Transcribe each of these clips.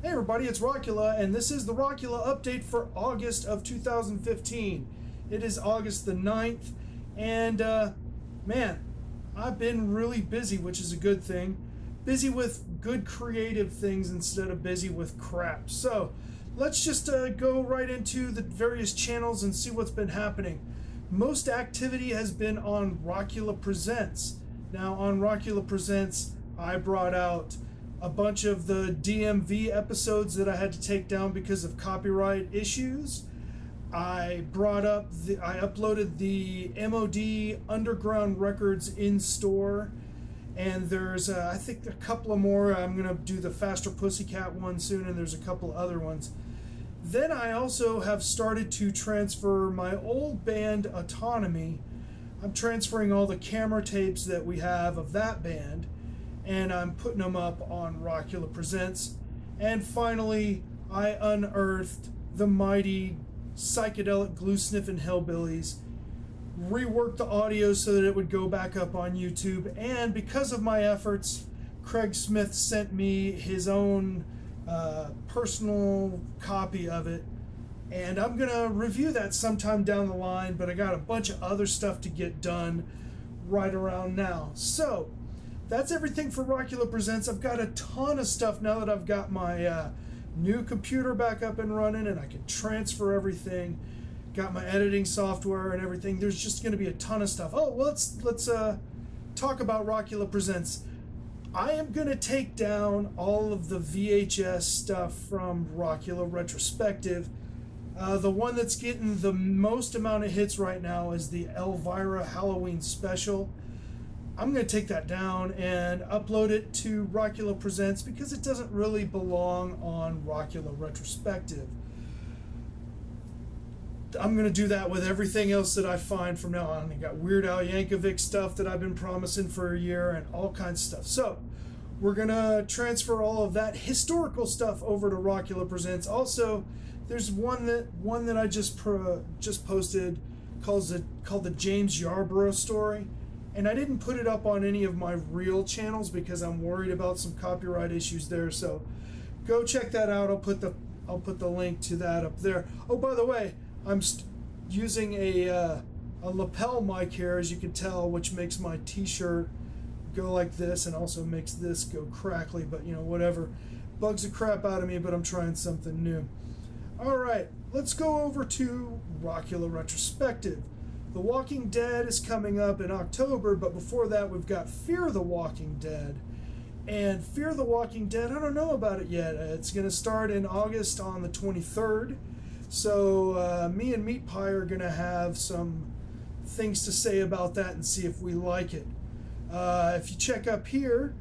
Hey everybody, it's Rockula, and this is the Rockula update for August of 2015. It is August the 9th, and man, I've been really busy, which is a good thing. Busy with good creative things instead of busy with crap. So let's just go right into the various channels and see what's been happening. Most activity has been on Rockula Presents. Now on Rockula Presents, I brought out a bunch of the DMV episodes that I had to take down because of copyright issues. I uploaded the MOD Underground Records in store, and there's I think a couple of more. I'm gonna do the Faster Pussycat one soon, and there's a couple of other ones. Then I also have started to transfer my old band Autonomy. I'm transferring all the camera tapes that we have of that band, and I'm putting them up on Rockula Presents. And finally, I unearthed the mighty psychedelic glue-sniffing hillbillies, reworked the audio so that it would go back up on YouTube, and because of my efforts, Craig Smith sent me his own personal copy of it, and I'm gonna review that sometime down the line, but I got a bunch of other stuff to get done right around now. So that's everything for Rockula Presents. I've got a ton of stuff now that I've got my new computer back up and running, and I can transfer everything. Got my editing software and everything. There's just going to be a ton of stuff. Oh, well, let's talk about Rockula Presents. I am going to take down all of the VHS stuff from Rockula Retrospective. The one that's getting the most amount of hits right now is the Elvira Halloween Special. I'm going to take that down and upload it to Rockula Presents because it doesn't really belong on Rockula Retrospective. I'm going to do that with everything else that I find from now on. I got Weird Al Yankovic stuff that I've been promising for a year and all kinds of stuff. So we're going to transfer all of that historical stuff over to Rockula Presents. Also, there's one that I just posted called the James Yarborough story. And I didn't put it up on any of my real channels because I'm worried about some copyright issues there. So go check that out. I'll put the link to that up there. Oh, by the way, I'm using a lapel mic here, as you can tell, which makes my t-shirt go like this and also makes this go crackly, but you know, whatever. Bugs the crap out of me, but I'm trying something new. All right, let's go over to Rockula Retrospective. The Walking Dead is coming up in October, but before that we've got Fear the Walking Dead. And Fear the Walking Dead, I don't know about it yet. It's going to start in August on the 23rd. So me and Meat Pie are going to have some things to say about that and see if we like it. If you check up here,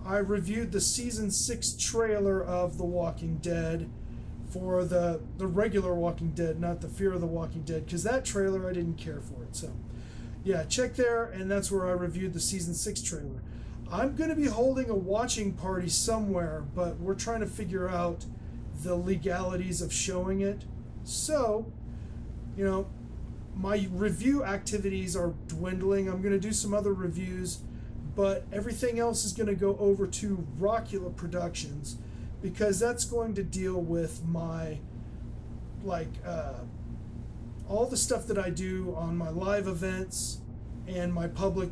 I reviewed the Season 6 trailer of The Walking Dead for the regular Walking Dead, not the Fear of the Walking Dead, because that trailer I didn't care for it. So yeah, check there, and that's where I reviewed the Season 6 trailer. I'm going to be holding a watching party somewhere, but we're trying to figure out the legalities of showing it. So, you know, my review activities are dwindling. I'm going to do some other reviews, but everything else is going to go over to Rockula Productions, because that's going to deal with my, all the stuff that I do on my live events and my public,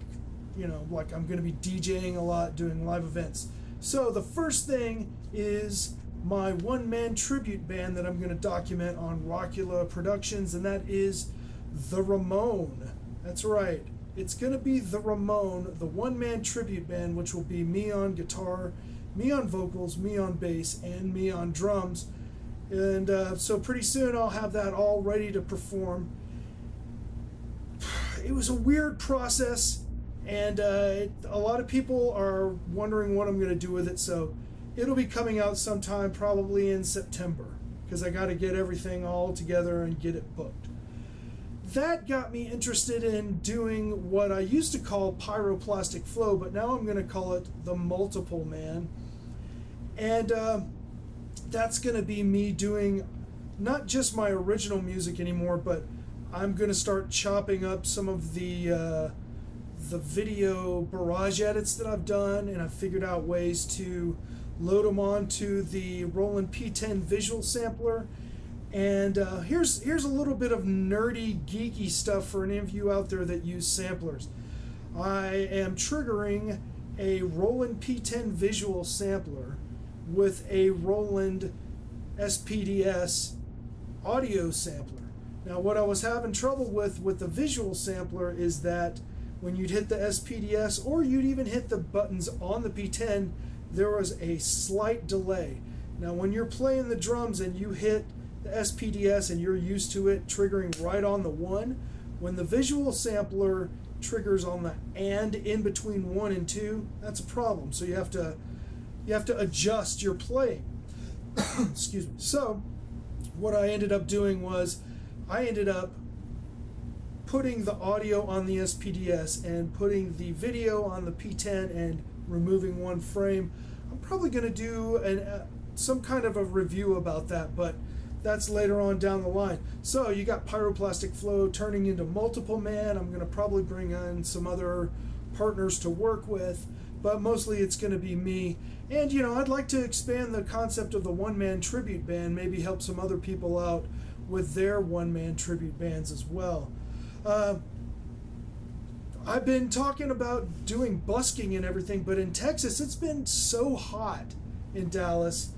you know, like I'm going to be DJing a lot, doing live events. So the first thing is my one-man tribute band that I'm going to document on Rockula Productions, and that is The Ramone. That's right. It's going to be The Ramone, the one-man tribute band, which will be me on guitar, me on vocals, me on bass, and me on drums. And so pretty soon I'll have that all ready to perform. It was a weird process, and a lot of people are wondering what I'm going to do with it, so it'll be coming out sometime probably in September, because I got to get everything all together and get it booked. That got me interested in doing what I used to call Pyroplastic Flow, but now I'm going to call it the Multiple Man. And that's going to be me doing not just my original music anymore, but I'm going to start chopping up some of the video barrage edits that I've done, and I've figured out ways to load them onto the Roland P10 visual sampler. And here's a little bit of nerdy, geeky stuff for any of you out there that use samplers. I am triggering a Roland P10 visual sampler with a Roland SPDS audio sampler. Now what I was having trouble with the visual sampler is that when you'd hit the SPDS, or you'd even hit the buttons on the P10, there was a slight delay. Now when you're playing the drums and you hit the SPDS and you're used to it triggering right on the 1, when the visual sampler triggers on the and in between 1 and 2, that's a problem. So you have to adjust your playing. Excuse me. So what I ended up doing was I ended up putting the audio on the SPDS and putting the video on the P10 and removing 1 frame. I'm probably going to do some kind of a review about that, but that's later on down the line. So you got Pyroplastic Flow turning into Multiple Man. I'm going to probably bring in some other partners to work with, but mostly it's going to be me. And you know, I'd like to expand the concept of the one-man tribute band, maybe help some other people out with their one-man tribute bands as well. I've been talking about doing busking and everything, but in Texas it's been so hot in Dallas.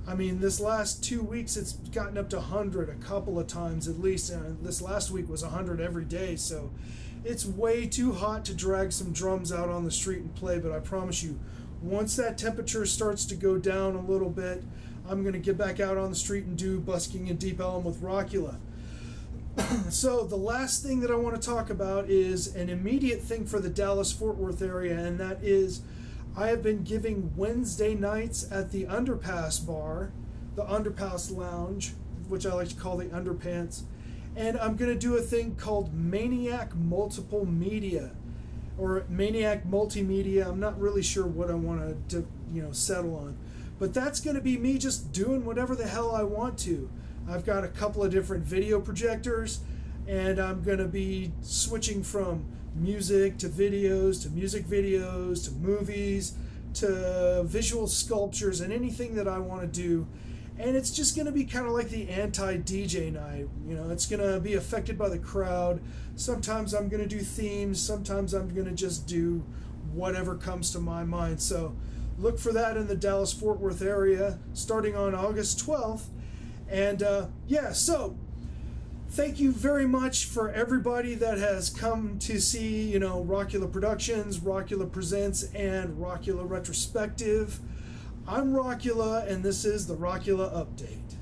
I mean, this last 2 weeks it's gotten up to 100 a couple of times at least, and this last week was 100 every day, so it's way too hot to drag some drums out on the street and play. But I promise you, once that temperature starts to go down a little bit, I'm going to get back out on the street and do busking in Deep Ellum with Rockula. So the last thing that I want to talk about is an immediate thing for the Dallas-Fort Worth area, and that is I have been giving Wednesday nights at the Underpass Bar, the Underpass Lounge, which I like to call the Underpants, and I'm going to do a thing called Maniac Multiple Media, or Maniac Multimedia. I'm not really sure what I want to settle on, but that's going to be me just doing whatever the hell I want to. I've got a couple of different video projectors, and I'm going to be switching from music to videos to music videos to movies to visual sculptures and anything that I want to do. And it's just going to be kind of like the anti-DJ night. You know, it's going to be affected by the crowd. Sometimes I'm going to do themes. Sometimes I'm going to just do whatever comes to my mind. So look for that in the Dallas-Fort Worth area starting on August 12th. And yeah, so thank you very much for everybody that has come to see, you know, Rockula Productions, Rockula Presents, and Rockula Retrospective. I'm Rockula, and this is the Rockula Update.